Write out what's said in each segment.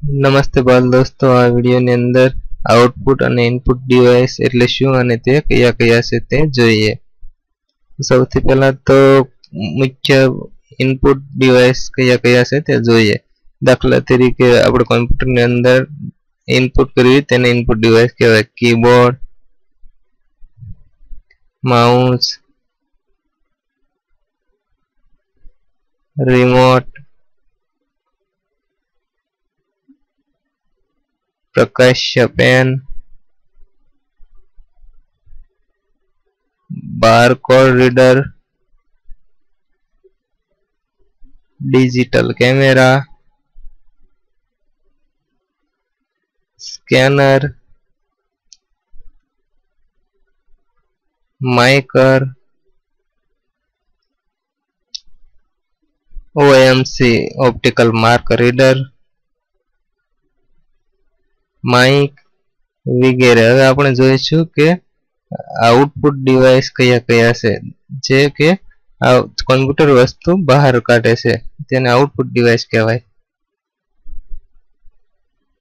નમસ્તે બાલ દોસ્તો, આ વિડિયોની અંદર આઉટપુટ અને ઇનપુટ ડિવાઇસ એટલે શું અને તે કયા કયા છે તે જોઈએ. સૌથી પહેલા તો મુખ્ય ઇનપુટ ડિવાઇસ કયા કયા છે તે જોઈએ. દાખલા તરીકે આપણે કમ્પ્યુટરની અંદર ઇનપુટ કરવી તેને ઇનપુટ ડિવાઇસ કહેવાય. કીબોર્ડ, માઉસ, રિમોટ, પ્રકાશ્ય pen, barcode reader, digital camera, scanner, MICR, OMC optical mark reader, mic વગેરે. હવે આપણે જોઈશું કે આઉટપુટ ડિવાઇસ કયા કયા છે જે કે કમ્પ્યુટર વસ્તુ બહાર કાઢે છે તેને આઉટપુટ ડિવાઇસ કહેવાય.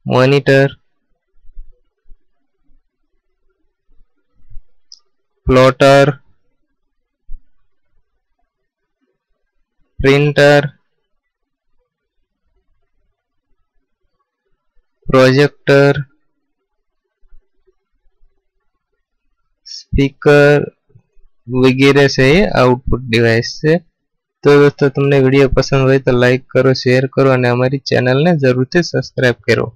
મોનિટર, પ્લોટર, પ્રિન્ટર, પ્રોજેક્ટર, સ્પીકર વગેરે છે એ આઉટપુટ ડિવાઇસ છે. તો દોસ્તો, તમને વિડીયો પસંદ હોય તો લાઈક કરો, શેર કરો અને અમારી ચેનલને જરૂરથી સબસ્ક્રાઇબ કરો.